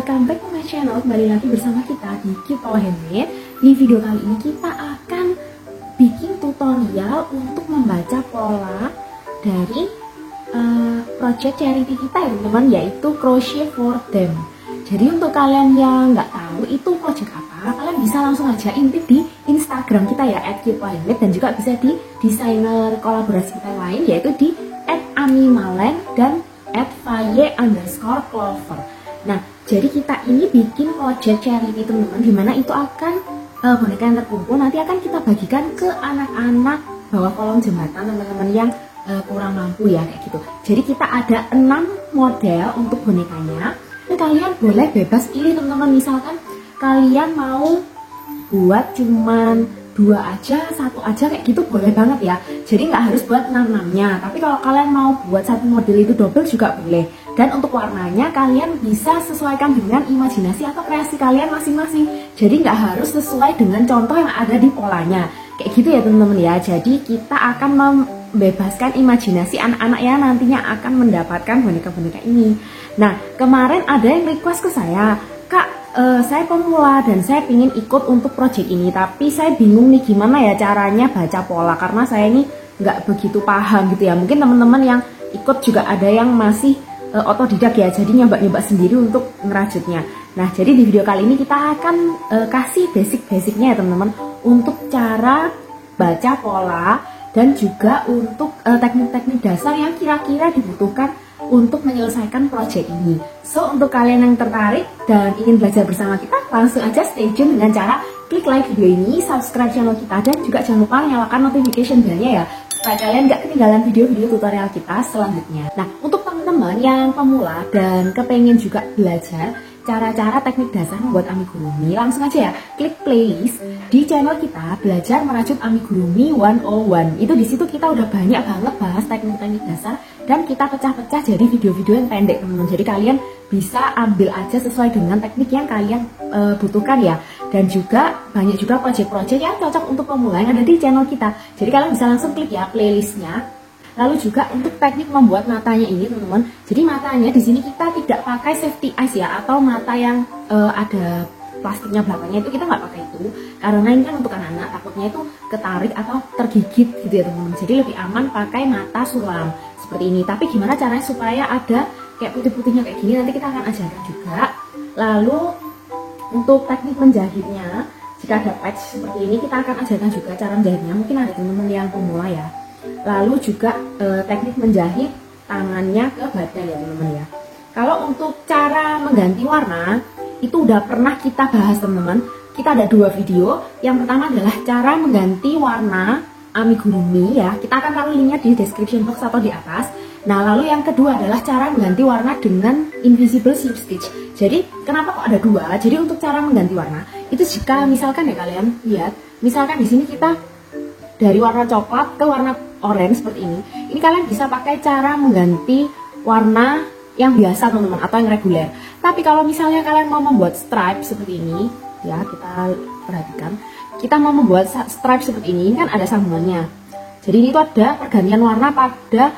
welcome back to my channel. Kembali lagi bersama kita di Cute Power Handmade. Di video kali ini kita akan bikin tutorial untuk membaca pola dari project charity kita ya teman-teman, yaitu Crochet for Them. Jadi untuk kalian yang nggak tahu itu project apa, kalian bisa langsung aja intip di Instagram kita ya @cute_power_handmade, dan juga bisa di desainer kolaborasi kita lain yaitu di @amimalen dan @faye_clover. Nah, jadi kita ini bikin project charity teman-teman, dimana itu akan boneka yang terkumpul nanti akan kita bagikan ke anak-anak bawah kolong jembatan, teman-teman yang kurang mampu ya, kayak gitu. Jadi kita ada 6 model untuk bonekanya. Dan kalian boleh bebas pilih teman-teman, misalkan kalian mau buat cuman 2 aja, 1 aja, kayak gitu boleh banget ya. Jadi nggak harus buat 6-6-nya, tapi kalau kalian mau buat satu model itu double juga boleh. Dan untuk warnanya kalian bisa sesuaikan dengan imajinasi atau kreasi kalian masing-masing. Jadi nggak harus sesuai dengan contoh yang ada di polanya, kayak gitu ya teman-teman ya. Jadi kita akan membebaskan imajinasi anak-anak yang nantinya akan mendapatkan boneka-boneka ini. Nah, kemarin ada yang request ke saya, Kak, saya pemula dan saya ingin ikut untuk project ini, tapi saya bingung nih gimana ya caranya baca pola, karena saya ini nggak begitu paham gitu ya. Mungkin teman-teman yang ikut juga ada yang masih otodidak ya, jadi nyoba-nyoba sendiri untuk ngerajutnya. Nah, jadi di video kali ini kita akan kasih basic-basicnya ya teman-teman, untuk cara baca pola dan juga untuk teknik-teknik dasar yang kira-kira dibutuhkan untuk menyelesaikan project ini. So, untuk kalian yang tertarik dan ingin belajar bersama kita, langsung aja stay tune dengan cara klik like video ini, subscribe channel kita, dan juga jangan lupa nyalakan notification bell-nya ya, supaya kalian gak ketinggalan video-video tutorial kita selanjutnya. Nah, untuk teman-teman yang pemula dan kepengen juga belajar cara-cara teknik dasar membuat amigurumi, langsung aja ya klik playlist di channel kita Belajar Merajut Amigurumi 101. Itu di situ kita udah banyak banget bahas teknik-teknik dasar dan kita pecah-pecah jadi video-video yang pendek teman-teman. Jadi kalian bisa ambil aja sesuai dengan teknik yang kalian butuhkan ya. Dan juga banyak juga project-project yang cocok untuk pemula yang ada di channel kita. Jadi kalian bisa langsung klik ya playlistnya. Lalu juga untuk teknik membuat matanya ini teman-teman. Jadi matanya di sini kita tidak pakai safety eyes ya, atau mata yang ada plastiknya belakangnya, itu kita nggak pakai itu, karena ini kan untuk anak-anak, takutnya itu ketarik atau tergigit gitu ya teman-teman. Jadi lebih aman pakai mata sulam seperti ini. Tapi gimana caranya supaya ada kayak putih-putihnya kayak gini, nanti kita akan ajarkan juga. Lalu untuk teknik menjahitnya, jika ada patch seperti ini kita akan ajarkan juga cara menjahitnya. Mungkin ada teman-teman yang pemula ya. Lalu juga teknik menjahit tangannya ke badan ya teman-teman ya. Kalau untuk cara mengganti warna itu udah pernah kita bahas teman-teman. Kita ada 2 video. Yang pertama adalah cara mengganti warna amigurumi ya. Kita akan taruh linknya di description box atau di atas. Nah, lalu yang kedua adalah cara mengganti warna dengan invisible slip stitch. Jadi kenapa kok ada 2? Jadi untuk cara mengganti warna itu jika misalkan ya kalian lihat, misalkan di sini kita dari warna coklat ke warna orange seperti ini. Ini kalian bisa pakai cara mengganti warna yang biasa teman-teman, atau yang reguler. Tapi kalau misalnya kalian mau membuat stripe seperti ini ya, kita perhatikan, kita mau membuat stripe seperti ini kan ada sambungannya. Jadi ini tuh ada pergantian warna pada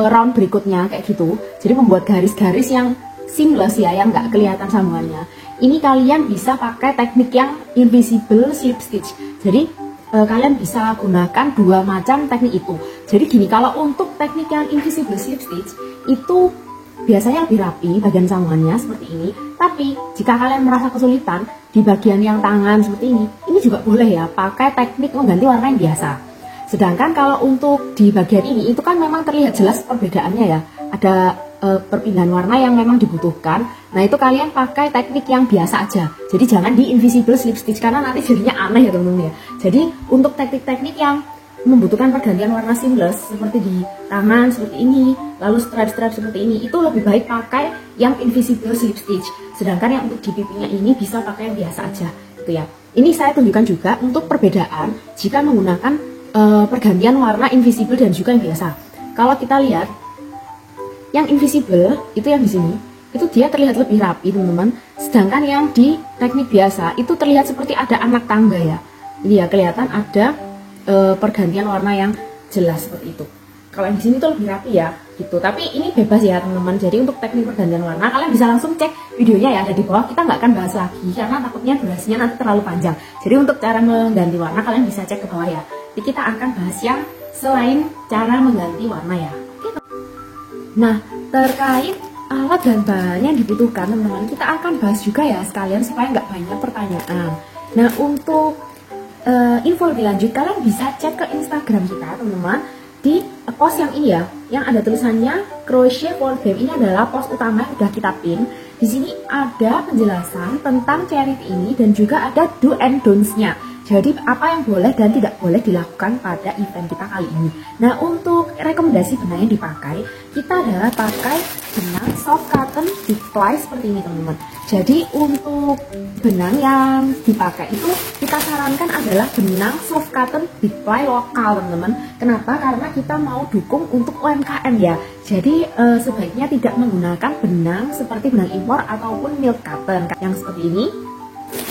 round berikutnya kayak gitu. Jadi membuat garis-garis yang seamless ya, yang nggak kelihatan sambungannya. Ini kalian bisa pakai teknik yang invisible slip stitch. Jadi kalian bisa gunakan 2 macam teknik itu. Jadi gini, kalau untuk teknik yang invisible slip stitch itu biasanya lebih rapi bagian sambungannya seperti ini. Tapi jika kalian merasa kesulitan di bagian yang tangan seperti ini juga boleh ya pakai teknik mengganti warna yang biasa. Sedangkan kalau untuk di bagian ini itu kan memang terlihat jelas perbedaannya ya, ada perpindahan warna yang memang dibutuhkan. Nah, itu kalian pakai teknik yang biasa aja. Jadi jangan di invisible slip stitch karena nanti jadinya aneh ya teman-teman ya. Jadi untuk teknik-teknik yang membutuhkan pergantian warna seamless seperti di tangan seperti ini, lalu stripe-stripe seperti ini, itu lebih baik pakai yang invisible slip stitch. Sedangkan yang untuk di pipinya ini bisa pakai yang biasa aja gitu ya. Ini saya tunjukkan juga untuk perbedaan jika menggunakan pergantian warna invisible dan juga yang biasa. Kalau kita lihat yang invisible itu yang di sini, itu dia terlihat lebih rapi teman-teman. Sedangkan yang di teknik biasa itu terlihat seperti ada anak tangga ya. Ini ya kelihatan ada pergantian warna yang jelas seperti itu. Kalau yang di sini tuh lebih rapi ya. gitu. Tapi ini bebas ya teman-teman. Jadi untuk teknik pergantian warna kalian bisa langsung cek videonya ya, ada di bawah. Kita nggak akan bahas lagi karena takutnya durasinya nanti terlalu panjang. Jadi untuk cara mengganti warna kalian bisa cek ke bawah ya. Jadi kita akan bahas yang selain cara mengganti warna ya. Nah, terkait alat dan bahan yang dibutuhkan teman-teman, kita akan bahas juga ya sekalian supaya nggak banyak pertanyaan. Nah, untuk info lebih lanjut kalian bisa cek ke Instagram kita teman-teman, di post yang ini ya, yang ada tulisannya crochet for them. Ini adalah post utama yang udah kita pin. Di sini ada penjelasan tentang charity ini dan juga ada do and don'ts-nya. Jadi apa yang boleh dan tidak boleh dilakukan pada event kita kali ini. Nah, untuk rekomendasi benang yang dipakai, kita adalah pakai benang soft cotton big ply seperti ini teman-teman. Jadi untuk benang yang dipakai itu kita sarankan adalah benang soft cotton big ply lokal teman-teman. Kenapa? Karena kita mau dukung untuk UMKM ya. Jadi sebaiknya tidak menggunakan benang seperti benang impor ataupun milk cotton yang seperti ini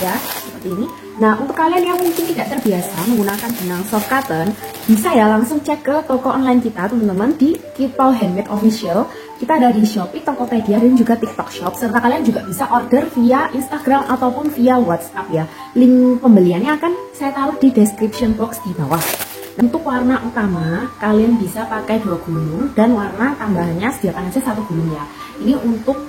ya, seperti ini. Nah, untuk kalian yang mungkin tidak terbiasa menggunakan benang soft cotton, bisa ya langsung cek ke toko online kita teman-teman di Kitpal Handmade Official. Kita ada di Shopee, Tokopedia, dan juga TikTok Shop. Serta kalian juga bisa order via Instagram ataupun via WhatsApp ya. Link pembeliannya akan saya taruh di description box di bawah. Untuk warna utama, kalian bisa pakai 2 gulung dan warna tambahannya sediakan aja 1 gulung ya. Ini untuk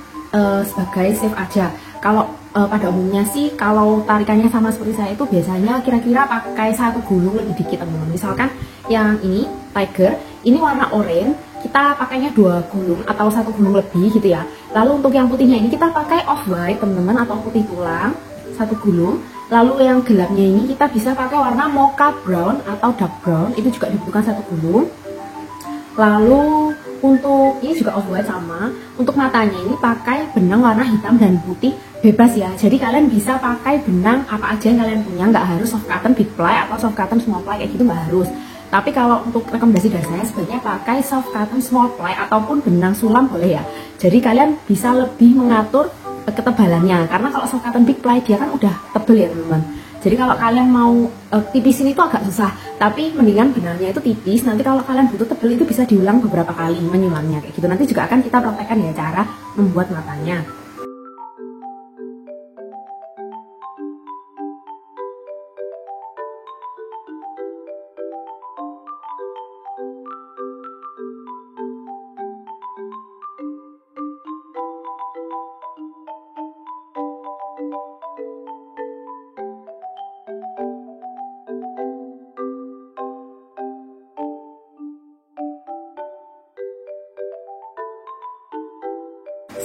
sebagai save aja. Kalau pada umumnya sih kalau tarikannya sama seperti saya itu biasanya kira-kira pakai 1 gulung lebih dikit teman-teman. Misalkan yang ini tiger, ini warna oranye, kita pakainya 2 gulung atau 1 gulung lebih gitu ya. Lalu untuk yang putihnya ini kita pakai off white teman-teman atau putih tulang 1 gulung. Lalu yang gelapnya ini kita bisa pakai warna mocha brown atau dark brown, itu juga dibutuhkan 1 gulung. Lalu untuk ini juga off white sama. Untuk matanya ini pakai benang warna hitam dan putih bebas ya. Jadi kalian bisa pakai benang apa aja yang kalian punya, nggak harus soft cotton big ply atau soft cotton small ply kayak gitu, nggak harus. Tapi kalau untuk rekomendasi dari saya sebaiknya pakai soft cotton small ply ataupun benang sulam boleh ya. Jadi kalian bisa lebih mengatur ketebalannya, karena kalau soft cotton big ply dia kan udah tebel ya teman-teman. Jadi kalau kalian mau tipisin itu agak susah, tapi mendingan benangnya itu tipis. Nanti kalau kalian butuh tebel itu bisa diulang beberapa kali menyulamnya kayak gitu. Nanti juga akan kita praktekkan ya cara membuat matanya.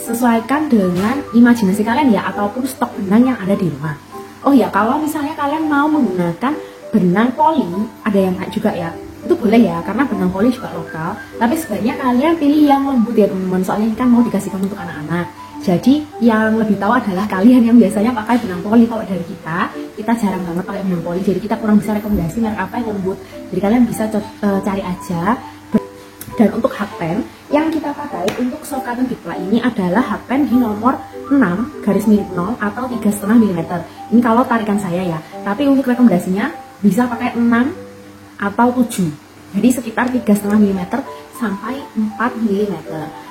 Sesuaikan dengan imajinasi kalian ya, ataupun stok benang yang ada di rumah. Oh ya, kalau misalnya kalian mau menggunakan benang poli, ada yang kayak juga ya, itu boleh ya, karena benang poli juga lokal. Tapi sebaiknya kalian pilih yang lembut ya teman-teman, soalnya ini kan mau dikasihkan untuk anak-anak. Jadi yang lebih tahu adalah kalian yang biasanya pakai benang poli. Kalau dari kita jarang banget pakai benang poli, jadi kita kurang bisa rekomendasi merek apa yang lembut. Jadi kalian bisa cari aja. Dan untuk hakpen yang kita pakai untuk soft cotton big ply ini adalah hakpen di nomor 6/0 atau 3,5 mm. Ini kalau tarikan saya ya. Tapi untuk rekomendasinya bisa pakai 6 atau 7. Jadi sekitar 3,5 mm sampai 4 mm.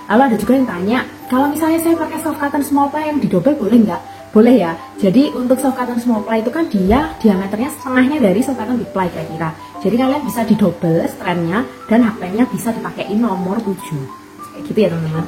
Lalu ada juga yang tanya, kalau misalnya saya pakai soft cotton small ply yang didobel boleh nggak? Boleh ya. Jadi untuk soft cotton small ply itu kan dia diameternya setengahnya dari soft cotton big ply kira-kira. Jadi kalian bisa didobel strandnya dan hakpennya bisa dipakein nomor 7. Kayak gitu ya teman-teman.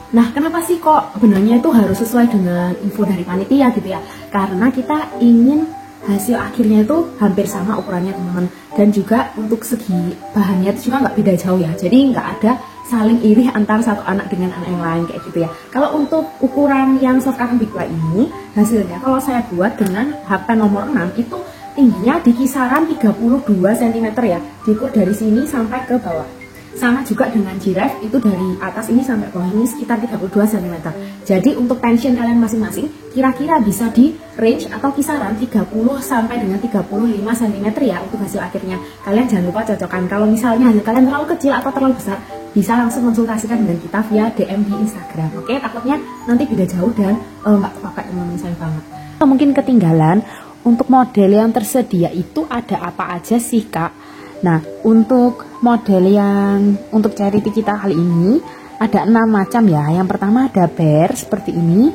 Nah, kenapa sih kok benangnya itu harus sesuai dengan info dari panitia gitu ya? Karena kita ingin hasil akhirnya itu hampir sama ukurannya teman-teman. Dan juga untuk segi bahannya itu juga nggak beda jauh ya. Jadi nggak ada saling iri antara satu anak dengan anak yang lain kayak gitu ya. Kalau untuk ukuran yang soft cotton big ply ini, hasilnya kalau saya buat dengan hakpen nomor 6 itu tingginya di kisaran 32 cm ya, diukur dari sini sampai ke bawah. Sama juga dengan giraffe, itu dari atas ini sampai bawah ini sekitar 32 cm. Jadi untuk tension kalian masing-masing kira-kira bisa di range atau kisaran 30 sampai dengan 35 cm ya untuk hasil akhirnya. Kalian jangan lupa cocokkan. Kalau misalnya hasil kalian terlalu kecil atau terlalu besar, bisa langsung konsultasikan dengan kita via DM di Instagram. Oke, takutnya nanti beda jauh dan nggak kepakai teman-teman, sayang banget. Mungkin ketinggalan. Untuk model yang tersedia itu ada apa aja sih kak? Nah, untuk model yang untuk charity kita kali ini ada 6 macam ya. Yang pertama ada bear seperti ini,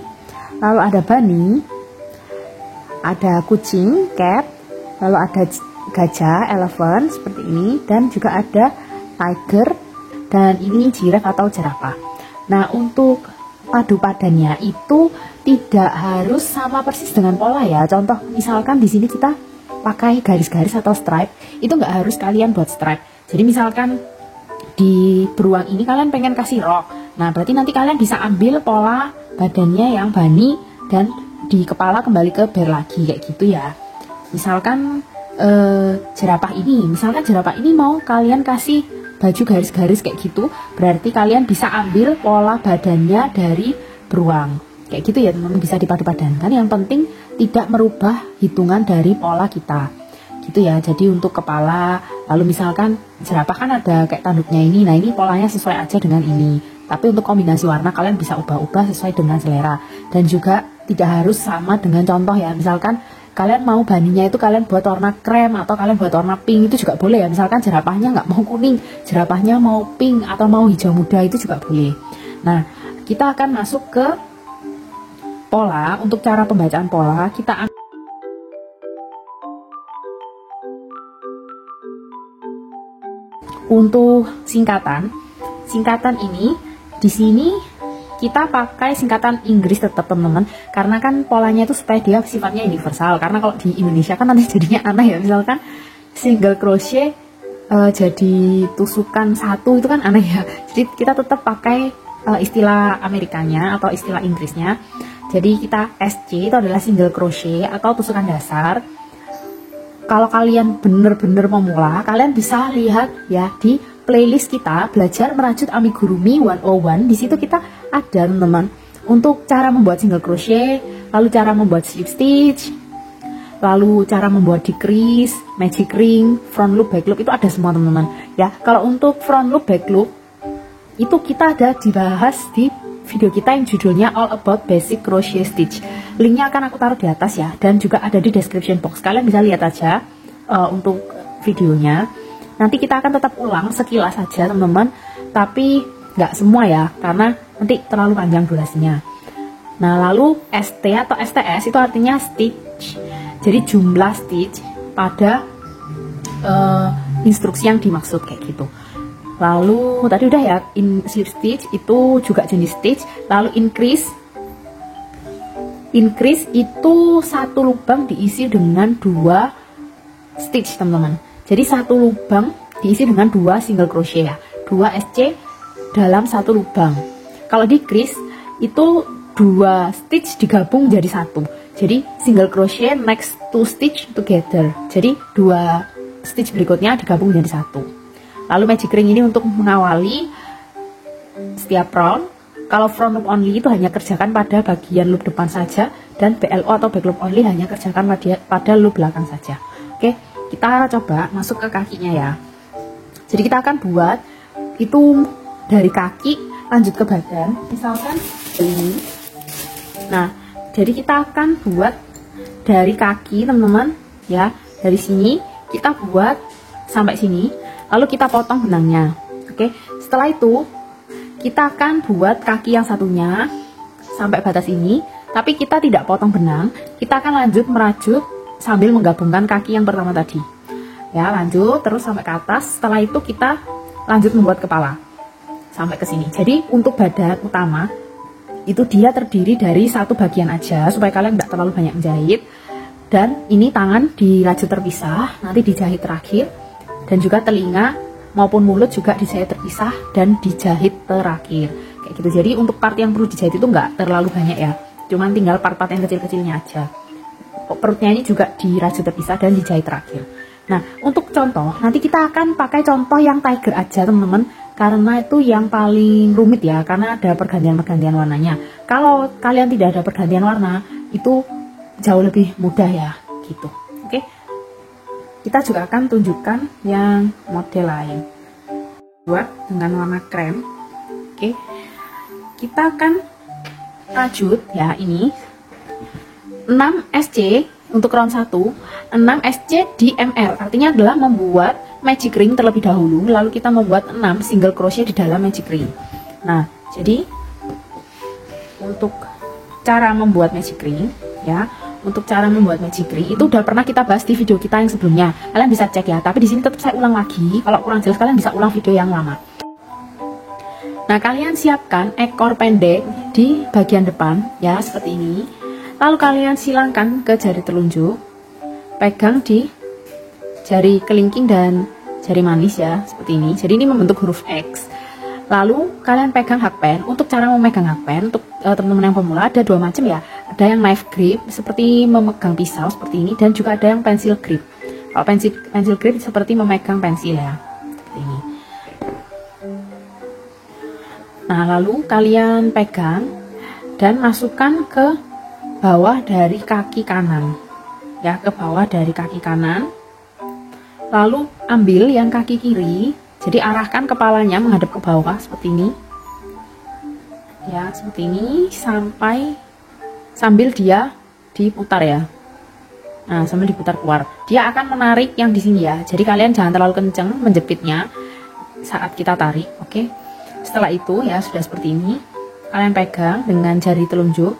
lalu ada bunny, ada kucing, cat, lalu ada gajah, elephant seperti ini, dan juga ada tiger, dan ini giraffe atau jerapah. Nah, untuk padu padannya itu tidak harus sama persis dengan pola ya. Contoh misalkan di sini kita pakai garis-garis atau stripe, itu nggak harus kalian buat stripe. Jadi misalkan di beruang ini kalian pengen kasih rok, nah berarti nanti kalian bisa ambil pola badannya yang bunny dan di kepala kembali ke bear lagi kayak gitu ya. Misalkan jerapah ini mau kalian kasih baju garis-garis kayak gitu, berarti kalian bisa ambil pola badannya dari beruang kayak gitu ya teman-teman, bisa dipadu-padankan. Yang penting tidak merubah hitungan dari pola kita gitu ya. Jadi untuk kepala, lalu misalkan jerapah kan ada kayak tanduknya ini, nah ini polanya sesuai aja dengan ini. Tapi untuk kombinasi warna kalian bisa ubah-ubah sesuai dengan selera, dan juga tidak harus sama dengan contoh ya. Misalkan kalian mau baninya itu kalian buat warna krem atau kalian buat warna pink, itu juga boleh ya. Misalkan jerapahnya nggak mau kuning, jerapahnya mau pink atau mau hijau muda, itu juga boleh. Nah, kita akan masuk ke pola. Untuk cara pembacaan pola kita untuk singkatan ini di sini kita pakai singkatan Inggris tetap teman-teman, karena kan polanya itu supaya dia sifatnya universal. Karena kalau di Indonesia kan nanti jadinya aneh ya, misalkan single crochet jadi tusukan satu, itu kan aneh ya. Jadi kita tetap pakai istilah Amerikanya atau istilah Inggrisnya. Jadi kita SC itu adalah single crochet atau tusukan dasar. Kalau kalian bener-bener pemula, kalian bisa lihat ya di playlist kita belajar merajut amigurumi 101. Di situ kita ada teman-teman untuk cara membuat single crochet, lalu cara membuat slip stitch, lalu cara membuat decrease, magic ring, front loop, back loop, itu ada semua teman-teman ya. Kalau untuk front loop, back loop itu kita ada dibahas di video kita yang judulnya All About Basic Crochet Stitch. Linknya akan aku taruh di atas ya, dan juga ada di description box. Kalian bisa lihat aja untuk videonya. Nanti kita akan tetap ulang sekilas saja teman-teman, tapi nggak semua ya, karena nanti terlalu panjang durasinya. Nah, lalu ST atau STS itu artinya stitch, jadi jumlah stitch pada instruksi yang dimaksud kayak gitu. Lalu tadi udah ya, slip stitch itu juga jenis stitch. Lalu increase itu satu lubang diisi dengan 2 stitch teman-teman. Jadi satu lubang diisi dengan 2 single crochet ya, 2 SC dalam satu lubang. Kalau decrease itu 2 stitch digabung jadi satu. Jadi single crochet next to stitch together. Jadi 2 stitch berikutnya digabung jadi satu. Lalu magic ring ini untuk mengawali setiap round. Kalau front loop only itu hanya kerjakan pada bagian loop depan saja, dan BLO atau back loop only hanya kerjakan pada loop belakang saja. Oke, kita coba masuk ke kakinya ya. Jadi kita akan buat itu dari kaki lanjut ke badan, misalkan ini. Nah, jadi kita akan buat dari kaki teman-teman ya, dari sini kita buat sampai sini. Lalu kita potong benangnya. Oke, setelah itu kita akan buat kaki yang satunya sampai batas ini, tapi kita tidak potong benang. Kita akan lanjut merajut sambil menggabungkan kaki yang pertama tadi. Ya, lanjut terus sampai ke atas. Setelah itu kita lanjut membuat kepala sampai ke sini. Jadi untuk badan utama itu dia terdiri dari satu bagian aja, supaya kalian tidak terlalu banyak menjahit. Dan ini tangan dirajut terpisah, nanti dijahit terakhir. Dan juga telinga maupun mulut juga dijahit terpisah dan dijahit terakhir kayak gitu. Jadi untuk part yang perlu dijahit itu nggak terlalu banyak ya, cuman tinggal part-part yang kecil-kecilnya aja. Perutnya ini juga dirajut terpisah dan dijahit terakhir. Nah, untuk contoh nanti kita akan pakai contoh yang tiger aja teman-teman, karena itu yang paling rumit ya, karena ada pergantian-pergantian warnanya. Kalau kalian tidak ada pergantian warna itu jauh lebih mudah ya gitu. Oke, kita juga akan tunjukkan yang model lain buat dengan warna krem. Oke, kita akan rajut ya, ini 6 SC untuk round 1, 6 SC di MR, artinya adalah membuat magic ring terlebih dahulu, lalu kita membuat 6 single crochet di dalam magic ring. Nah, jadi untuk cara membuat magic ring, ya, untuk cara membuat magic ring itu udah pernah kita bahas di video kita yang sebelumnya. Kalian bisa cek ya, tapi di sini tetap saya ulang lagi. Kalau kurang jelas kalian bisa ulang video yang lama. Nah, kalian siapkan ekor pendek di bagian depan, ya, seperti ini. Lalu kalian silangkan ke jari telunjuk, pegang di jari kelingking dan jari manis ya, seperti ini. Jadi ini membentuk huruf X. Lalu kalian pegang hakpen. Untuk cara memegang hakpen, untuk teman-teman yang pemula ada dua macam ya. Ada yang knife grip, seperti memegang pisau seperti ini, dan juga ada yang pencil grip. Kalau pencil grip seperti memegang pensil ya, seperti ini. Nah, lalu kalian pegang dan masukkan ke bawah dari kaki kanan, ya, ke bawah dari kaki kanan. Lalu ambil yang kaki kiri, jadi arahkan kepalanya menghadap ke bawah seperti ini, ya, seperti ini, sambil dia diputar ya. Nah, sambil diputar keluar, dia akan menarik yang di sini ya. Jadi kalian jangan terlalu kenceng menjepitnya saat kita tarik, oke? Setelah itu ya sudah seperti ini, kalian pegang dengan jari telunjuk.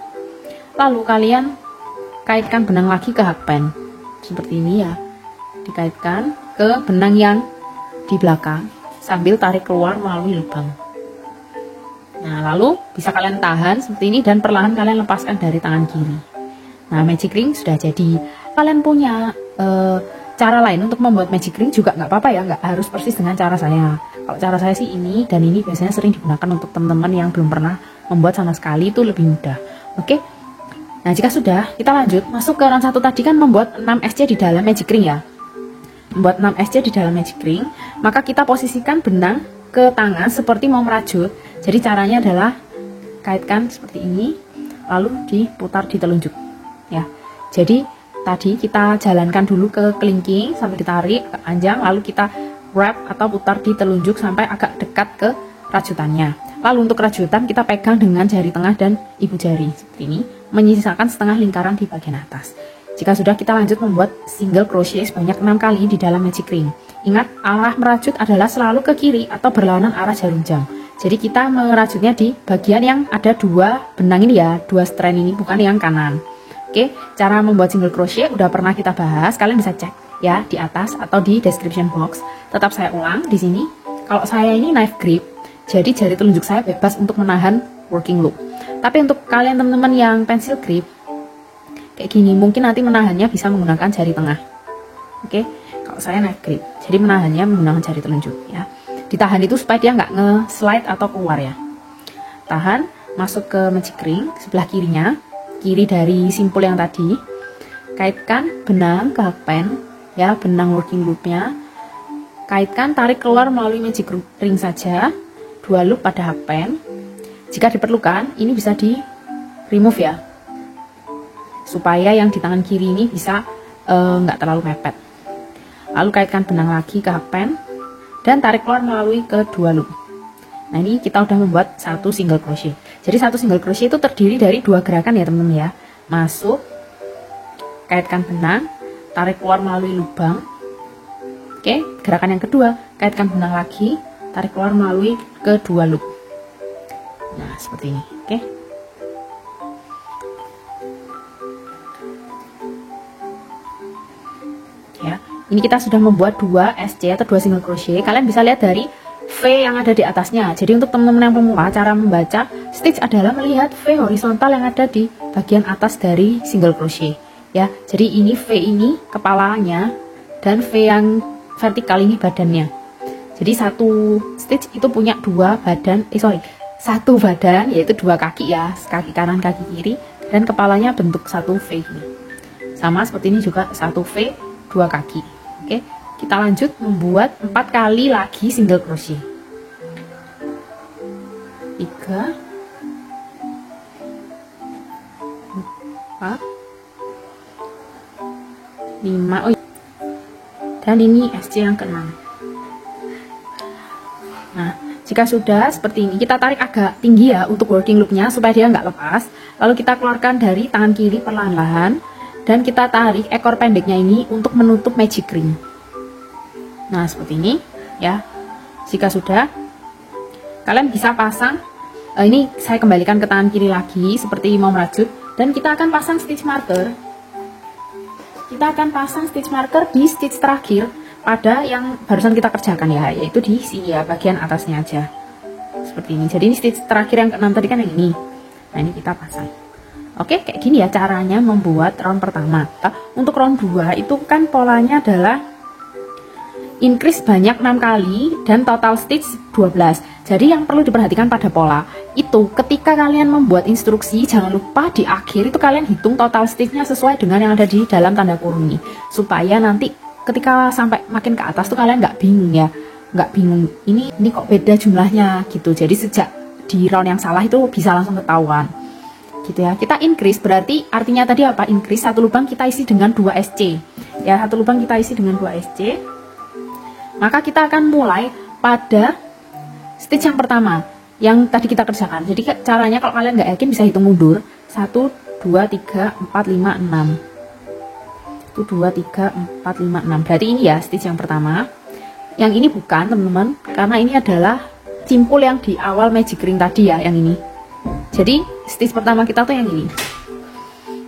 Lalu kalian kaitkan benang lagi ke hakpen seperti ini ya, dikaitkan ke benang yang di belakang sambil tarik keluar melalui lubang. Nah, lalu bisa kalian tahan seperti ini dan perlahan kalian lepaskan dari tangan kiri. Nah, magic ring sudah jadi. Kalian punya cara lain untuk membuat magic ring juga nggak apa-apa ya, nggak harus persis dengan cara saya. Kalau cara saya sih ini, dan ini biasanya sering digunakan untuk teman-teman yang belum pernah membuat sama sekali, itu lebih mudah. Oke. Nah, jika sudah, kita lanjut masuk ke round 1 tadi kan membuat 6 SC di dalam magic ring ya. Membuat 6 SC di dalam magic ring, maka kita posisikan benang ke tangan seperti mau merajut. Jadi caranya adalah kaitkan seperti ini, lalu diputar di telunjuk. Ya. Jadi tadi kita jalankan dulu ke kelingking sampai ditarik ke panjang, lalu kita wrap atau putar di telunjuk sampai agak dekat ke rajutannya. Lalu untuk rajutan kita pegang dengan jari tengah dan ibu jari seperti ini, menyisakan setengah lingkaran di bagian atas. Jika sudah, kita lanjut membuat single crochet sebanyak 6 kali di dalam magic ring. Ingat, arah merajut adalah selalu ke kiri atau berlawanan arah jarum jam. Jadi kita merajutnya di bagian yang ada dua benang ini ya, dua strand ini, bukan yang kanan. Oke, cara membuat single crochet udah pernah kita bahas, kalian bisa cek ya di atas atau di description box. Tetap saya ulang di sini. Kalau saya ini knife grip, jadi jari telunjuk saya bebas untuk menahan working loop. Tapi untuk kalian teman-teman yang pencil grip kayak gini, mungkin nanti menahannya bisa menggunakan jari tengah. Oke, kalau saya knife grip, jadi menahannya menggunakan jari telunjuk ya. Ditahan itu supaya dia nggak nge-slide atau keluar ya. Tahan, masuk ke magic ring sebelah kirinya, kiri dari simpul yang tadi. Kaitkan benang ke hakpen ya, benang working loopnya. Kaitkan, tarik keluar melalui magic ring saja, 2 loop pada hakpen. Jika diperlukan, ini bisa di remove ya, supaya yang di tangan kiri ini bisa nggak terlalu mepet. Lalu kaitkan benang lagi ke hakpen dan tarik keluar melalui ke 2 loop. Nah, ini kita udah membuat satu single crochet. Jadi satu single crochet itu terdiri dari 2 gerakan ya teman-teman ya. Masuk, kaitkan benang, tarik keluar melalui lubang. Oke, gerakan yang kedua, kaitkan benang lagi, tarik keluar melalui ke 2 loop. Nah, seperti ini. Oke. Ya, ini kita sudah membuat 2 SC atau 2 single crochet. Kalian bisa lihat dari V yang ada di atasnya. Jadi untuk teman-teman yang pemula, cara membaca stitch adalah melihat V horizontal yang ada di bagian atas dari single crochet. Ya, jadi ini V ini kepalanya dan V yang vertikal ini badannya. Jadi satu stitch itu punya 2 badan, satu badan yaitu 2 kaki ya, kaki kanan kaki kiri, dan kepalanya bentuk satu V ini. Sama seperti ini juga satu V, 2 kaki. Oke, kita lanjut membuat 4 kali lagi single crochet. 3, 4, 5, dan ini SC yang ke-6. Nah, jika sudah seperti ini, kita tarik agak tinggi ya untuk working loopnya supaya dia nggak lepas. Lalu kita keluarkan dari tangan kiri perlahan-lahan dan kita tarik ekor pendeknya ini untuk menutup magic ring. Nah, seperti ini ya. Jika sudah, kalian bisa pasang, ini saya kembalikan ke tangan kiri lagi seperti mau merajut, dan kita akan pasang stitch marker. Kita akan pasang stitch marker di stitch terakhir pada yang barusan kita kerjakan ya, yaitu di sini ya, bagian atasnya aja. Seperti ini. Jadi ini stitch terakhir yang ke-6 tadi kan yang ini. Nah, ini kita pasang. Oke, kayak gini ya caranya membuat round pertama. Untuk round 2 itu kan polanya adalah increase banyak 6 kali dan total stitch 12. Jadi yang perlu diperhatikan pada pola itu ketika kalian membuat instruksi, jangan lupa di akhir itu kalian hitung total stitchnya sesuai dengan yang ada di dalam tanda kurung ini, supaya nanti ketika sampai makin ke atas tuh kalian nggak bingung ya, nggak bingung ini kok beda jumlahnya gitu. Jadi sejak di round yang salah itu bisa langsung ketahuan gitu ya. Kita increase berarti artinya tadi apa? Increase satu lubang kita isi dengan 2 SC ya, satu lubang kita isi dengan 2 SC. Maka kita akan mulai pada stitch yang pertama yang tadi kita kerjakan. Jadi caranya kalau kalian nggak yakin bisa hitung mundur 1, 2, 3, 4, 5, 6. 1, 2, 3, 4, 5, 6. Berarti ini ya stitch yang pertama. Yang ini bukan teman-teman, karena ini adalah simpul yang di awal magic ring tadi ya, yang ini. Jadi stitch pertama kita tuh yang ini.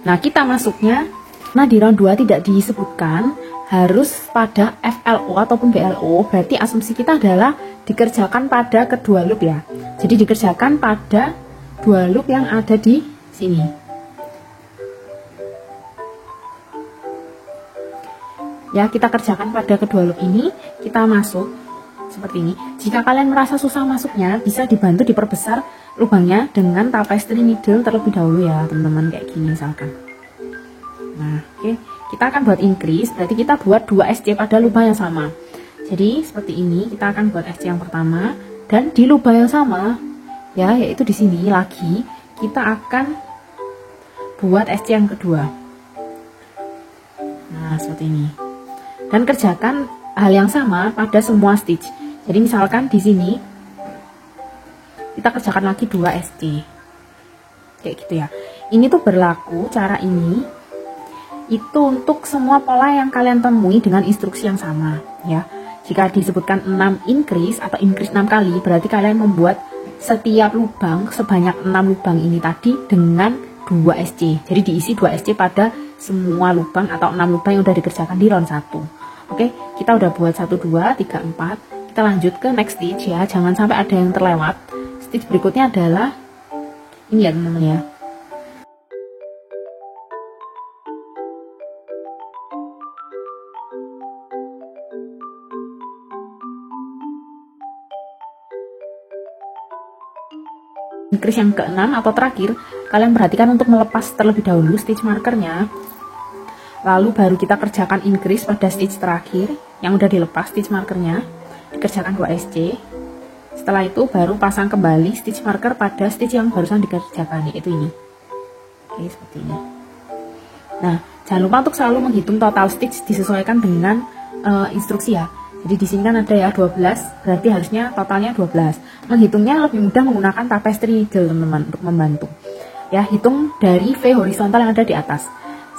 Nah, kita masuknya, nah di round 2 tidak disebutkan harus pada FLO ataupun BLO, berarti asumsi kita adalah dikerjakan pada kedua loop ya. Jadi dikerjakan pada dua loop yang ada di sini. Ya, kita kerjakan pada kedua loop ini, kita masuk seperti ini. Jika kalian merasa susah masuknya, bisa dibantu diperbesar lubangnya dengan tapestry needle terlebih dahulu ya, teman-teman, kayak gini misalkan. Nah, oke. Kita akan buat increase, berarti kita buat 2 SC pada lubang yang sama. Jadi seperti ini, kita akan buat SC yang pertama, dan di lubang yang sama ya, yaitu di sini lagi kita akan buat SC yang kedua. Nah, seperti ini. Dan kerjakan hal yang sama pada semua stitch. Jadi misalkan di sini kita kerjakan lagi 2 SC. Kayak gitu ya. Ini tuh berlaku cara ini itu untuk semua pola yang kalian temui dengan instruksi yang sama ya. Jika disebutkan 6 increase atau increase 6 kali, berarti kalian membuat setiap lubang sebanyak 6 lubang ini tadi dengan 2 SC. Jadi diisi 2 SC pada semua lubang atau 6 lubang yang udah dikerjakan di round 1. Oke, kita udah buat 1, 2, 3, 4. Kita lanjut ke next stitch ya, jangan sampai ada yang terlewat. Stitch berikutnya adalah ini ya teman-teman ya. Increase yang ke-6 atau terakhir, kalian perhatikan untuk melepas terlebih dahulu stitch markernya, lalu baru kita kerjakan increase pada stitch terakhir yang udah dilepas stitch markernya, dikerjakan 2 SC. Setelah itu baru pasang kembali stitch marker pada stitch yang barusan dikerjakan, yaitu ini. Oke, seperti ini. Nah, jangan lupa untuk selalu menghitung total stitch disesuaikan dengan instruksi ya. Jadi di sini kan ada ya 12, berarti harusnya totalnya 12. Menghitungnya lebih mudah menggunakan tapestry needle teman-teman untuk membantu. Ya, hitung dari V horizontal yang ada di atas.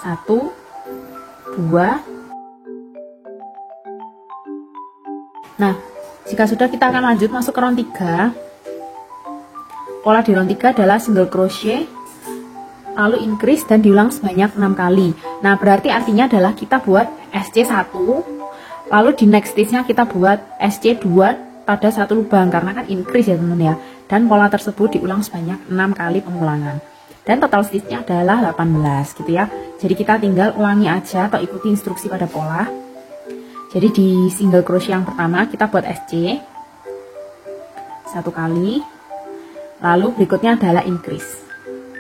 1, 2. Nah, jika sudah kita akan lanjut masuk ke round 3. Pola di round 3 adalah single crochet, lalu increase dan diulang sebanyak 6 kali. Nah, berarti artinya adalah kita buat SC1, lalu di next stitch-nya kita buat SC2 pada satu lubang, karena kan increase ya teman-teman ya. Dan pola tersebut diulang sebanyak 6 kali pengulangan. Dan total stitch-nya adalah 18 gitu ya. Jadi kita tinggal ulangi aja atau ikuti instruksi pada pola. Jadi di single crochet yang pertama kita buat SC 1 kali. Lalu berikutnya adalah increase.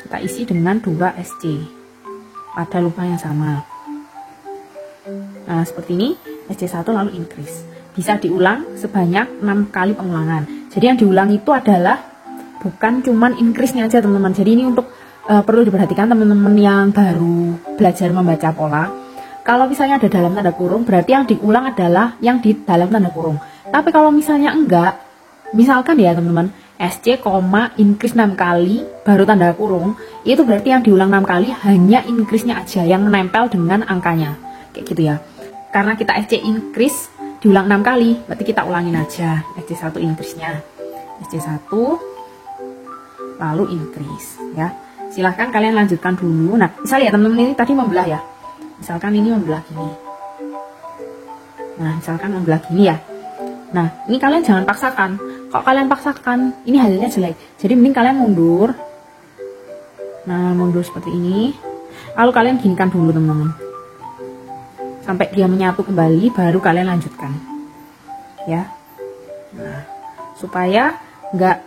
Kita isi dengan 2 SC pada lubang yang sama. Nah, seperti ini. SC1 lalu increase. Bisa diulang sebanyak 6 kali pengulangan. Jadi yang diulang itu adalah bukan cuman increase-nya aja teman-teman. Jadi ini untuk perlu diperhatikan teman-teman yang baru belajar membaca pola. Kalau misalnya ada dalam tanda kurung, berarti yang diulang adalah yang di dalam tanda kurung. Tapi kalau misalnya enggak, misalkan ya teman-teman, SC, increase 6 kali, baru tanda kurung, itu berarti yang diulang 6 kali hanya increase-nya aja yang menempel dengan angkanya. Kayak gitu ya. Karena kita SC increase diulang 6 kali, berarti kita ulangin aja SC1 increase-nya. SC1 lalu increase ya. Silahkan kalian lanjutkan dulu. Nah, misalnya ya teman-teman ini tadi membelah ya. Misalkan ini membelah gini. Nah, misalkan membelah gini ya. Nah, ini kalian jangan paksakan. Kok kalian paksakan, ini hasilnya jelek. Jadi mending kalian mundur. Nah, mundur seperti ini. Lalu kalian ginikan dulu teman-teman. Sampai dia menyatu kembali, baru kalian lanjutkan. Ya. Nah, supaya nggak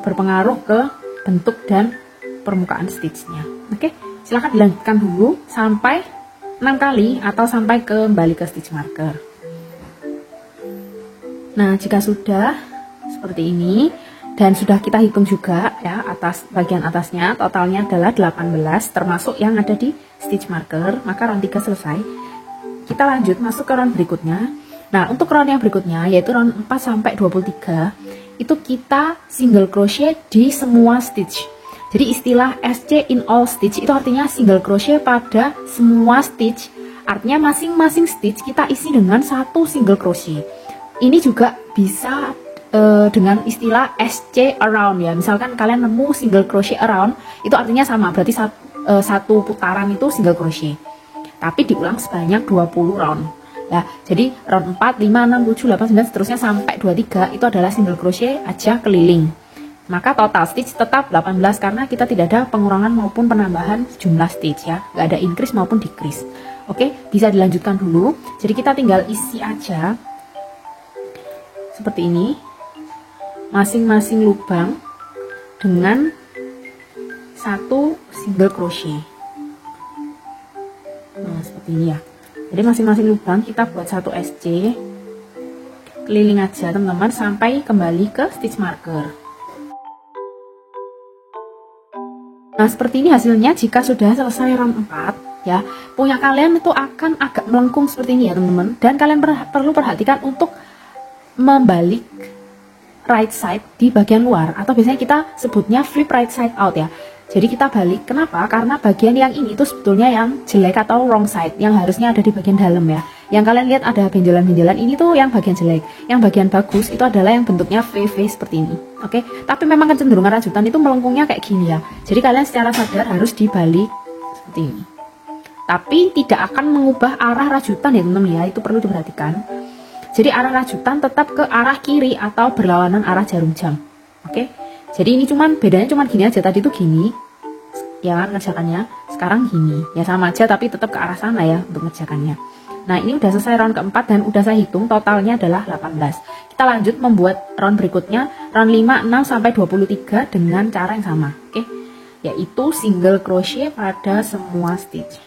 berpengaruh ke bentuk dan permukaan stitchnya. Oke, silahkan dilanjutkan dulu sampai 6 kali atau sampai kembali ke stitch marker. Nah, jika sudah seperti ini dan sudah kita hitung juga ya, bagian atasnya totalnya adalah 18 termasuk yang ada di stitch marker, maka round 3 selesai. Kita lanjut masuk ke round berikutnya. Nah, untuk round yang berikutnya yaitu round 4 sampai 23 itu kita single crochet di semua stitch. Jadi istilah SC in all stitch itu artinya single crochet pada semua stitch. Artinya masing-masing stitch kita isi dengan satu single crochet. Ini juga bisa dengan istilah SC around ya. Misalkan kalian nemu single crochet around, itu artinya sama, berarti satu putaran itu single crochet. Tapi diulang sebanyak 20 round. Ya, jadi round 4, 5, 6, 7, 8, 9 seterusnya sampai 23 itu adalah single crochet aja keliling. Maka total stitch tetap 18 karena kita tidak ada pengurangan maupun penambahan jumlah stitch ya. Nggak ada increase maupun decrease. Oke, bisa dilanjutkan dulu. Jadi kita tinggal isi aja seperti ini, masing-masing lubang dengan satu single crochet. Nah, seperti ini ya. Jadi masing-masing lubang kita buat satu SC, keliling aja teman-teman sampai kembali ke stitch marker. Nah, seperti ini hasilnya jika sudah selesai round 4 ya. Punya kalian itu akan agak melengkung seperti ini ya teman-teman. Dan kalian perlu perhatikan untuk membalik right side di bagian luar, atau biasanya kita sebutnya flip right side out ya. Jadi kita balik, kenapa? Karena bagian yang ini itu sebetulnya yang jelek atau wrong side, yang harusnya ada di bagian dalam ya. Yang kalian lihat ada benjolan-benjolan ini tuh yang bagian jelek. Yang bagian bagus itu adalah yang bentuknya V seperti ini. Oke, tapi memang kecenderungan rajutan itu melengkungnya kayak gini ya. Jadi kalian secara sadar harus dibalik seperti ini. Tapi tidak akan mengubah arah rajutan ya teman-teman ya, itu perlu diperhatikan. Jadi arah rajutan tetap ke arah kiri atau berlawanan arah jarum jam. Oke. Jadi ini bedanya cuman gini aja, tadi tuh gini. Ya kan ngerjakannya. Sekarang gini. Ya sama aja tapi tetap ke arah sana ya untuk ngerjakannya. Nah, ini udah selesai round keempat dan udah saya hitung totalnya adalah 18. Kita lanjut membuat round berikutnya, round 5, 6 sampai 23 dengan cara yang sama. Oke. Yaitu single crochet pada semua stitch.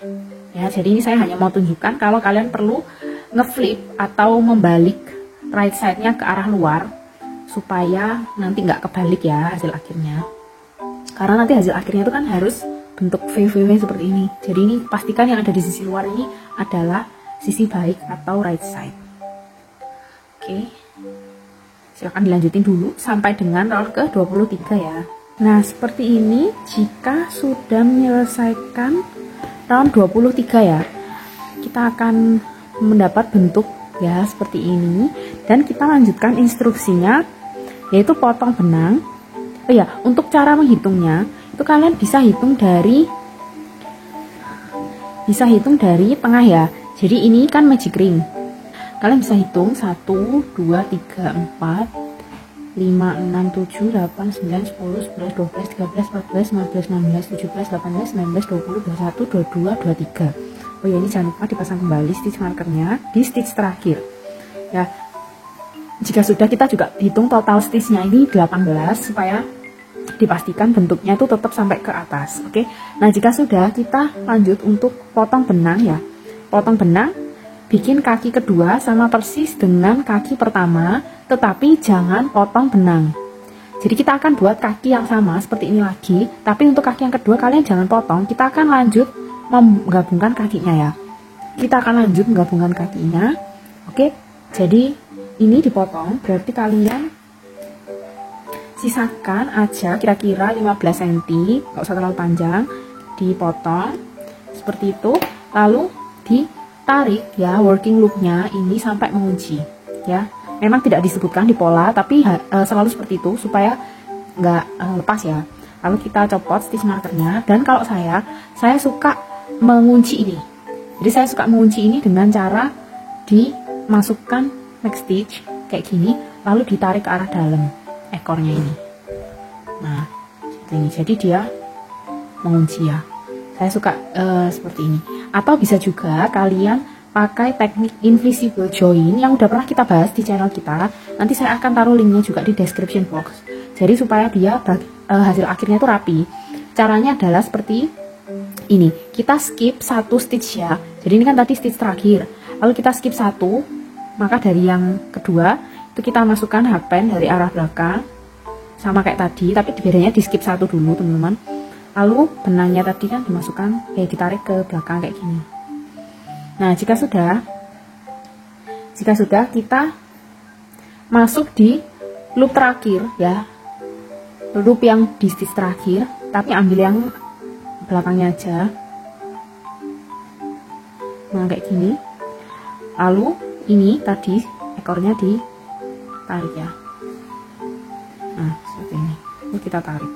Ya, jadi ini saya hanya mau tunjukkan kalau kalian perlu ngeflip atau membalik right side-nya ke arah luar supaya nanti nggak kebalik ya hasil akhirnya. Karena nanti hasil akhirnya itu kan harus bentuk V seperti ini. Jadi ini pastikan yang ada di sisi luar ini adalah sisi baik atau right side. Oke. Silakan dilanjutin dulu sampai dengan round ke 23 ya. Nah, seperti ini jika sudah menyelesaikan round 23 ya. Kita akan mendapat bentuk ya seperti ini dan kita lanjutkan instruksinya yaitu potong benang. Oh ya, untuk cara menghitungnya itu kalian bisa hitung dari tengah ya. Jadi ini kan magic ring. Kalian bisa hitung 1 2 3 4 5 6 7 8 9 10 11 12 13 14 15 16 17 18 19 20 21 22 23. Oh ya, ini jangan lupa dipasang kembali stitch markernya di stitch terakhir ya. Jika sudah, kita juga hitung total stitchnya ini 18 supaya dipastikan bentuknya itu tetap sampai ke atas. Oke. Nah, jika sudah, kita lanjut untuk potong benang ya. Potong benang, bikin kaki kedua sama persis dengan kaki pertama, tetapi jangan potong benang. Jadi kita akan buat kaki yang sama seperti ini lagi, tapi untuk kaki yang kedua kalian jangan potong. Kita akan lanjut menggabungkan kakinya ya. Kita akan lanjut menggabungkan kakinya. Oke. Jadi ini dipotong, berarti kalian sisakan aja kira-kira 15 cm, nggak usah terlalu panjang, dipotong seperti itu, lalu ditarik ya working loopnya ini sampai mengunci ya. Memang tidak disebutkan di pola, tapi selalu seperti itu supaya nggak lepas ya. Lalu kita copot stitch markernya, dan kalau saya suka mengunci ini. Jadi saya suka mengunci ini dengan cara dimasukkan next stitch kayak gini, lalu ditarik ke arah dalam ekornya ini. Nah, seperti ini. Jadi dia mengunci ya. Saya suka seperti ini. Atau bisa juga kalian pakai teknik invisible join yang udah pernah kita bahas di channel kita. Nanti saya akan taruh linknya juga di description box. Jadi supaya dia hasil akhirnya tuh rapi. Caranya adalah seperti ini. Kita skip satu stitch ya. Jadi ini kan tadi stitch terakhir. Lalu kita skip satu, maka dari yang kedua itu kita masukkan happen dari arah belakang sama kayak tadi, tapi bedanya di skip satu dulu teman-teman. Lalu benangnya tadi kan dimasukkan, ditarik ke belakang kayak gini. Nah, jika sudah kita masuk di loop terakhir ya, loop yang di stitch terakhir, tapi ambil yang belakangnya aja. Nah, kayak gini. Lalu ini tadi ekornya ditarik ya. Nah, seperti ini. Ini kita tarik.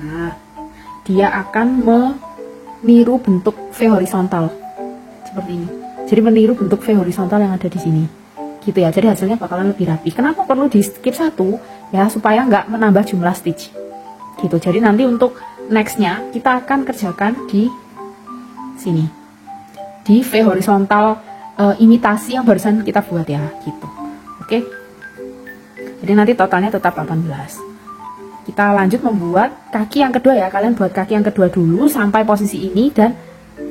Nah, dia akan meniru bentuk V horizontal seperti ini. Jadi meniru bentuk V horizontal yang ada di sini. Gitu ya. Jadi hasilnya bakalan lebih rapi. Kenapa perlu di skip satu? Ya, supaya nggak menambah jumlah stitch. Gitu. Jadi nanti untuk nextnya kita akan kerjakan di sini. Di V horizontal imitasi yang barusan kita buat ya, gitu. Oke. Jadi nanti totalnya tetap 18. Kita lanjut membuat kaki yang kedua ya. Kalian buat kaki yang kedua dulu sampai posisi ini dan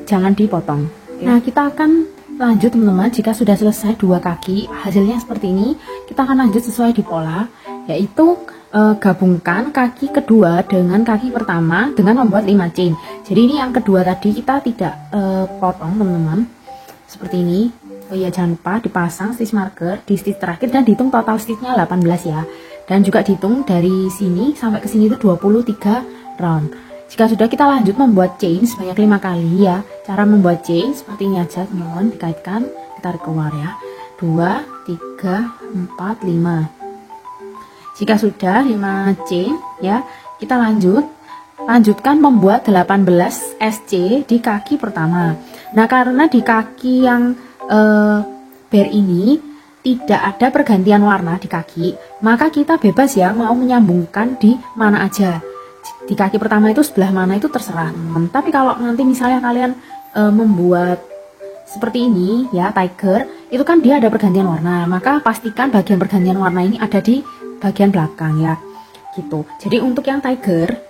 jangan dipotong. Oke. Nah, kita akan lanjut teman-teman. Jika sudah selesai dua kaki, hasilnya seperti ini. Kita akan lanjut sesuai di pola, yaitu gabungkan kaki kedua dengan kaki pertama dengan membuat 5 chain. Jadi ini yang kedua tadi kita tidak potong teman-teman. Seperti ini. Oh iya, jangan lupa dipasang stitch marker di stitch terakhir dan dihitung total stitchnya 18 ya. Dan juga dihitung dari sini sampai ke sini itu 23 round. Jika sudah, kita lanjut membuat chain sebanyak 5 kali ya. Cara membuat chain seperti ini aja teman-teman, dikaitkan, ditarik keluar ya. 2, 3, 4, 5. Jika sudah 5 chain ya, kita lanjutkan membuat 18 SC di kaki pertama. Nah, karena di kaki yang bare ini tidak ada pergantian warna di kaki, maka kita bebas ya mau menyambungkan di mana aja. Di kaki pertama itu sebelah mana itu terserah teman. Tapi kalau nanti misalnya kalian membuat seperti ini ya, tiger, itu kan dia ada pergantian warna, maka pastikan bagian pergantian warna ini ada di bagian belakang ya, gitu. Jadi untuk yang tiger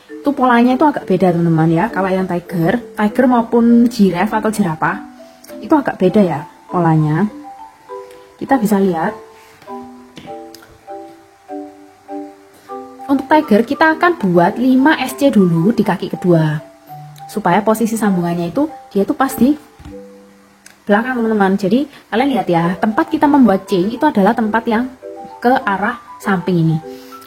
itu polanya itu agak beda teman-teman ya. Kalau yang tiger maupun giraffe atau jerapah itu agak beda ya polanya. Kita bisa lihat untuk tiger kita akan buat 5 SC dulu di kaki kedua supaya posisi sambungannya itu dia itu pas di belakang teman-teman. Jadi kalian lihat ya, tempat kita membuat chain itu adalah tempat yang ke arah samping ini.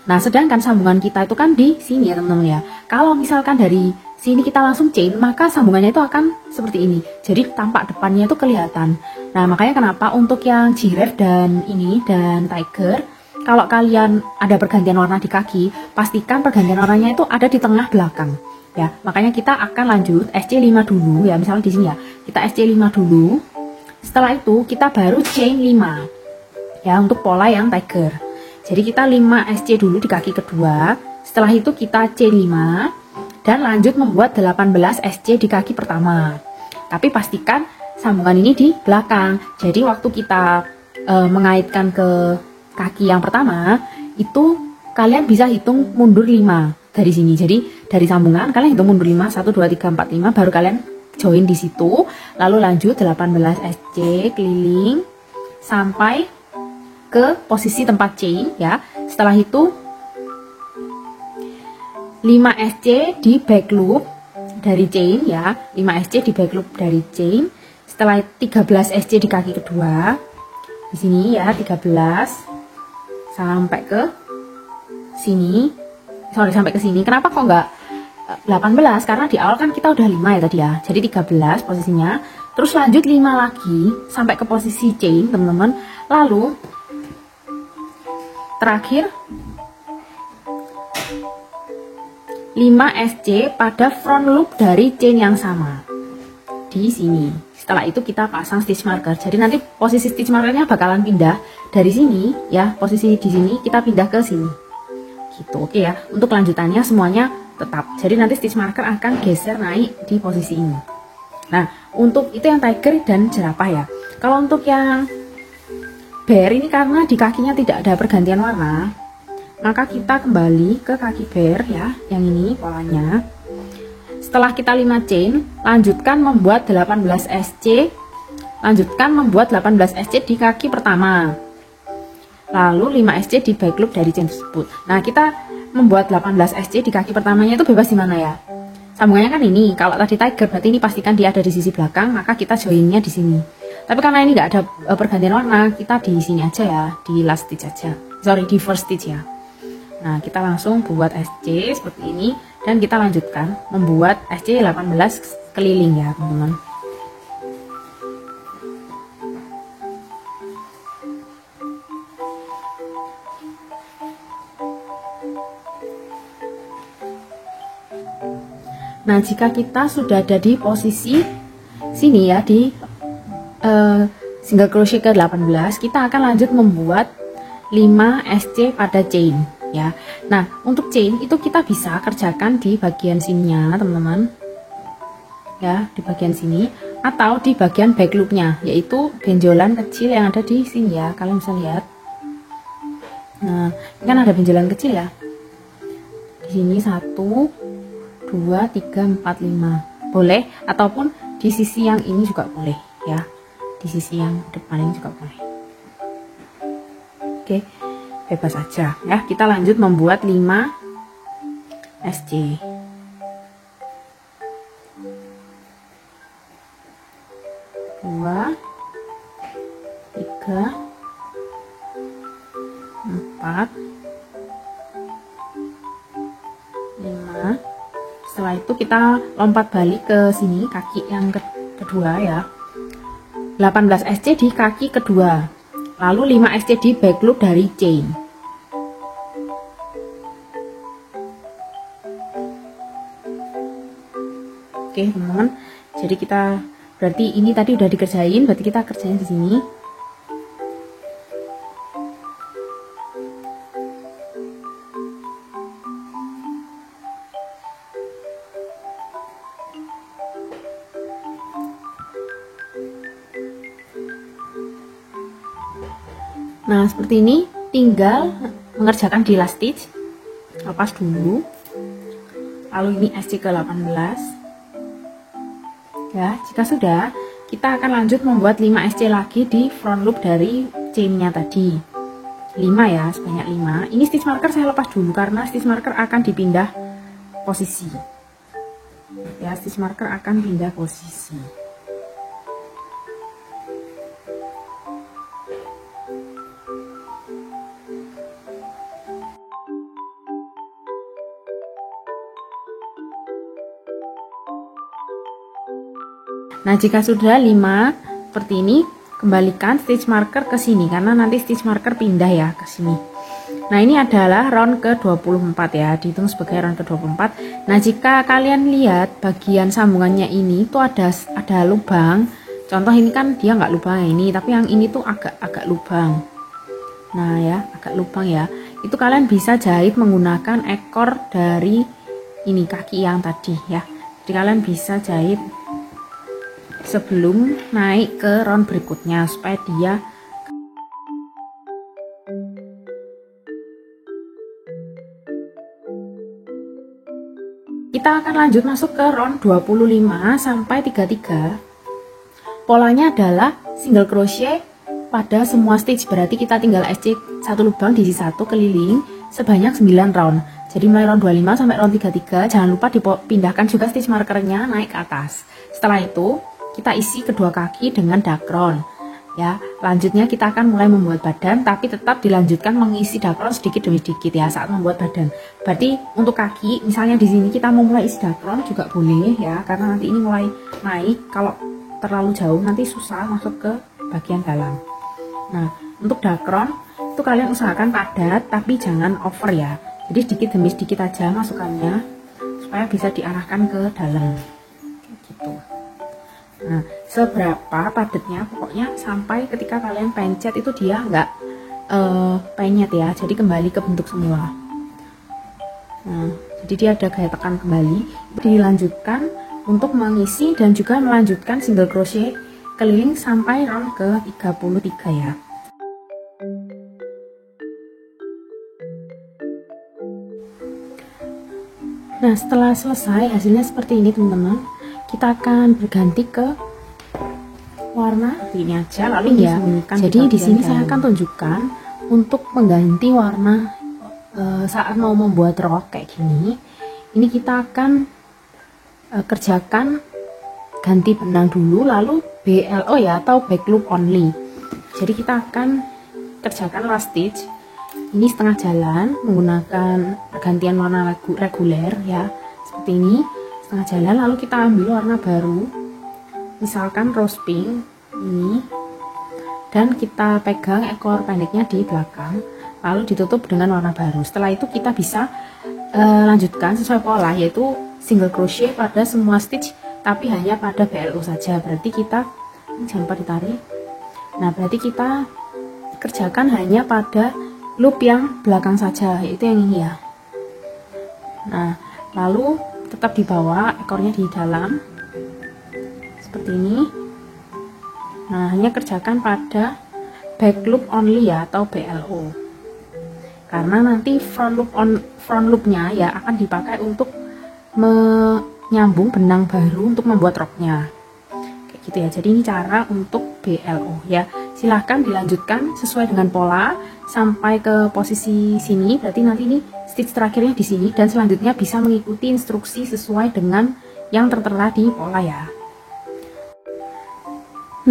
Nah, sedangkan sambungan kita itu kan di sini ya teman-teman ya. Kalau misalkan dari sini kita langsung chain, maka sambungannya itu akan seperti ini. Jadi tampak depannya itu kelihatan. Nah, makanya kenapa untuk yang giraffe dan tiger, kalau kalian ada pergantian warna di kaki, pastikan pergantian warnanya itu ada di tengah belakang. Ya, makanya kita akan lanjut SC5 dulu ya. Misalnya di sini ya, kita SC5 dulu. Setelah itu kita baru chain 5. Ya, untuk pola yang tiger. Jadi kita 5 SC dulu di kaki kedua. Setelah itu kita chain 5 dan lanjut membuat 18 SC di kaki pertama. Tapi pastikan sambungan ini di belakang. Jadi waktu kita mengaitkan ke kaki yang pertama, itu kalian bisa hitung mundur 5 dari sini. Jadi dari sambungan kalian hitung mundur 5, 1 2 3 4 5, baru kalian join di situ. Lalu lanjut 18 SC keliling sampai ke posisi tempat chain ya. Setelah itu 5 SC di back loop dari chain ya, 5 SC di back loop dari chain. Setelah 13 SC di kaki kedua. Di sini ya 13 sampai ke sini. Sorry, sampai ke sini. Kenapa kok nggak 18? Karena di awal kan kita udah 5 ya tadi ya. Jadi 13 posisinya. Terus lanjut 5 lagi sampai ke posisi chain, teman-teman. Lalu terakhir 5 SC pada front loop dari chain yang sama di sini. Setelah itu kita pasang stitch marker. Jadi nanti posisi stitch markernya bakalan pindah dari sini ya, posisi di sini kita pindah ke sini. Gitu, oke ya. Untuk lanjutannya semuanya tetap. Jadi nanti stitch marker akan geser naik di posisi ini. Nah, untuk itu yang tiger dan jerapah ya. Kalau untuk yang bear ini karena di kakinya tidak ada pergantian warna, maka kita kembali ke kaki bear ya, yang ini polanya. Setelah kita 5 chain, lanjutkan membuat 18 SC. Lanjutkan membuat 18 SC di kaki pertama. Lalu 5 SC di back loop dari chain tersebut. Nah, kita membuat 18 SC di kaki pertamanya itu bebas di mana ya? Sambungannya kan ini. Kalau tadi tiger berarti ini pastikan dia ada di sisi belakang, maka kita joinnya di sini. Tapi karena ini nggak ada pergantian warna, kita di sini aja ya, di last stitch aja. Sorry, di first stitch ya. Nah, kita langsung buat SC seperti ini dan kita lanjutkan membuat SC 18 keliling ya, teman-teman. Nah, jika kita sudah ada di posisi sini ya, di single crochet ke 18, kita akan lanjut membuat 5 SC pada chain ya. Nah, untuk chain itu kita bisa kerjakan di bagian sininya, teman-teman. Ya, di bagian sini atau di bagian back loopnya, yaitu benjolan kecil yang ada di sini ya. Kalian bisa lihat. Nah, ini kan ada benjolan kecil ya. Di sini 1 2 3 4 5. Boleh ataupun di sisi yang ini juga boleh ya. Di sisi yang depan ini juga boleh. Oke, bebas aja ya. Kita lanjut membuat 5 SC. 2 3 4 5. Setelah itu kita lompat balik ke sini, kaki yang kedua ya. 18 SC di kaki kedua. Lalu 5 SC di back loop dari chain. Oke, teman-teman. Jadi kita berarti ini tadi udah dikerjain, berarti kita kerjain di sini. Nah, seperti ini, tinggal mengerjakan di last stitch. Lepas dulu. Lalu ini SC ke 18. Ya, jika sudah, kita akan lanjut membuat 5 SC lagi di front loop dari chainnya tadi. 5 ya, sebanyak 5. Ini stitch marker saya lepas dulu karena stitch marker akan dipindah posisi. Ya, stitch marker akan pindah posisi. Nah, jika sudah 5 seperti ini, kembalikan stitch marker ke sini karena nanti stitch marker pindah ya ke sini. Nah, ini adalah round ke-24 ya, dihitung sebagai round ke-24. Nah, jika kalian lihat bagian sambungannya ini tuh ada lubang. Contoh ini kan dia nggak lubang ini, tapi yang ini tuh agak lubang. Nah ya, agak lubang ya. Itu kalian bisa jahit menggunakan ekor dari ini kaki yang tadi ya. Jadi kalian bisa jahit sebelum naik ke round berikutnya supaya dia kita akan lanjut masuk ke round 25 sampai 33. Polanya adalah single crochet pada semua stitch, berarti kita tinggal SC satu lubang di sisi 1 keliling sebanyak 9 round. Jadi mulai round 25 sampai round 33 jangan lupa dipindahkan juga stitch markernya naik ke atas. Setelah itu kita isi kedua kaki dengan dark round. ya. Lanjutnya kita akan mulai membuat badan, tapi tetap dilanjutkan mengisi dakron sedikit demi sedikit ya saat membuat badan. Berarti untuk kaki, misalnya di sini kita mau mulai isi dakron juga boleh ya, karena nanti ini mulai naik. Kalau terlalu jauh nanti susah masuk ke bagian dalam. Nah, untuk dakron itu kalian usahakan padat, tapi jangan over ya. Jadi sedikit demi sedikit aja masukannya supaya bisa diarahkan ke dalam. Gitu. Nah, seberapa padatnya pokoknya sampai ketika kalian pencet itu dia nggak penyet ya, jadi kembali ke bentuk semula. Nah, jadi dia ada gaya tekan kembali. Dilanjutkan untuk mengisi dan juga melanjutkan single crochet keliling sampai round ke 33 ya. Nah, setelah selesai hasilnya seperti ini teman-teman, kita akan berganti ke warna ini aja lalu ya. Jadi di sini saya akan tunjukkan untuk mengganti warna saat mau membuat rok kayak gini. Ini kita akan kerjakan ganti benang dulu, lalu BLO ya, atau back loop only. Jadi kita akan kerjakan last stitch ini setengah jalan menggunakan pergantian warna reguler ya, seperti ini setengah jalan. Lalu kita ambil warna baru, misalkan rose pink ini, dan kita pegang ekor pendeknya di belakang, lalu ditutup dengan warna baru. Setelah itu kita bisa lanjutkan sesuai pola, yaitu single crochet pada semua stitch tapi hanya pada BLO saja. Berarti kita jangan lupa ditarik. Nah, berarti kita kerjakan hanya pada loop yang belakang saja, yaitu yang ini ya. Nah, lalu tetap di bawah, ekornya di dalam seperti ini. Nah, hanya kerjakan pada back loop only ya, atau BLO, karena nanti front loopnya ya akan dipakai untuk menyambung benang baru untuk membuat roknya kayak gitu ya. Jadi ini cara untuk BLO ya. Silahkan dilanjutkan sesuai dengan pola sampai ke posisi sini, berarti nanti ini stitch terakhirnya di sini, dan selanjutnya bisa mengikuti instruksi sesuai dengan yang tertera di pola ya.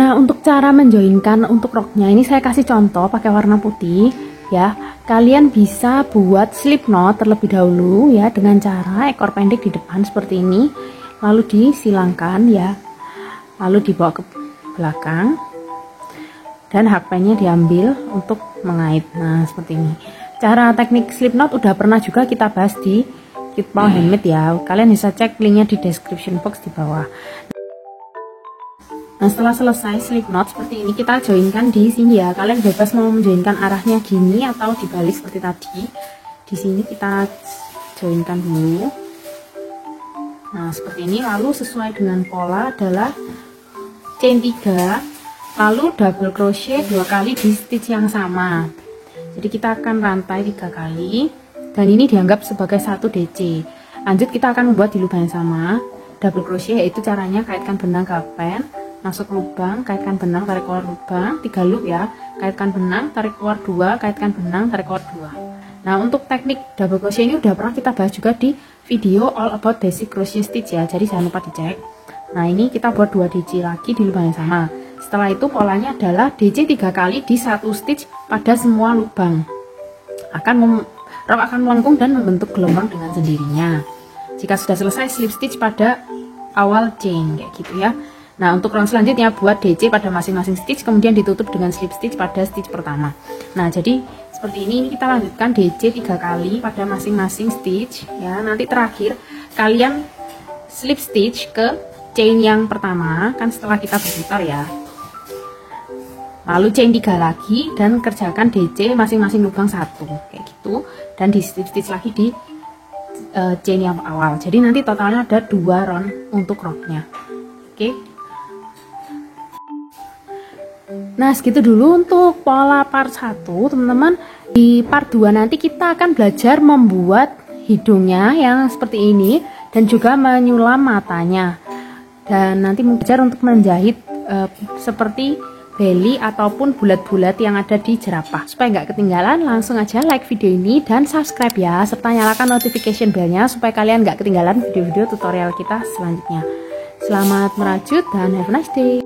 Nah, untuk cara menjoinkan untuk roknya ini saya kasih contoh pakai warna putih ya. Kalian bisa buat slip knot terlebih dahulu ya, dengan cara ekor pendek di depan seperti ini, lalu disilangkan ya, lalu dibawa ke belakang, dan hakpennya diambil untuk mengait. Nah, seperti ini. Cara teknik slip knot udah pernah juga kita bahas di Kitpal Handmade ya. Kalian bisa cek linknya di description box di bawah. Nah, setelah selesai slip knot seperti ini, kita joinkan di sini ya. Kalian bebas mau menjoinkan arahnya gini atau dibalik seperti tadi. Di sini kita joinkan dulu. Nah, seperti ini. Lalu sesuai dengan pola adalah chain 3, lalu double crochet 2 kali di stitch yang sama. Jadi kita akan rantai 3 kali, dan ini dianggap sebagai 1 DC. Lanjut kita akan membuat di lubang yang sama, double crochet, yaitu caranya kaitkan benang ke pen, masuk lubang, kaitkan benang, tarik keluar lubang, 3 loop ya, kaitkan benang, tarik keluar 2, kaitkan benang, tarik keluar 2. Nah, untuk teknik double crochet ini udah pernah kita bahas juga di video all about basic crochet stitch ya, jadi jangan lupa dicek. Nah, ini kita buat 2 DC lagi di lubang yang sama. Setelah itu polanya adalah DC 3 kali di 1 stitch pada semua lubang. Rok akan melengkung dan membentuk gelombang dengan sendirinya. Jika sudah selesai, slip stitch pada awal chain kayak gitu ya. Nah, untuk round selanjutnya buat DC pada masing-masing stitch, kemudian ditutup dengan slip stitch pada stitch pertama. Nah, jadi seperti ini kita lanjutkan DC 3 kali pada masing-masing stitch ya. Nanti terakhir kalian slip stitch ke chain yang pertama kan setelah kita berputar ya. Lalu chain 3 lagi dan kerjakan DC masing-masing lubang 1 kayak gitu, dan di stitch lagi di chain yang awal. Jadi nanti totalnya ada 2 round untuk roknya. Oke. Nah, segitu dulu untuk pola part 1 teman-teman. Di part 2 nanti kita akan belajar membuat hidungnya yang seperti ini dan juga menyulam matanya, dan nanti belajar untuk menjahit seperti belly ataupun bulat-bulat yang ada di jerapah. Supaya nggak ketinggalan, langsung aja like video ini dan subscribe ya, serta nyalakan notification bellnya supaya kalian nggak ketinggalan video-video tutorial kita selanjutnya. Selamat merajut dan have a nice day.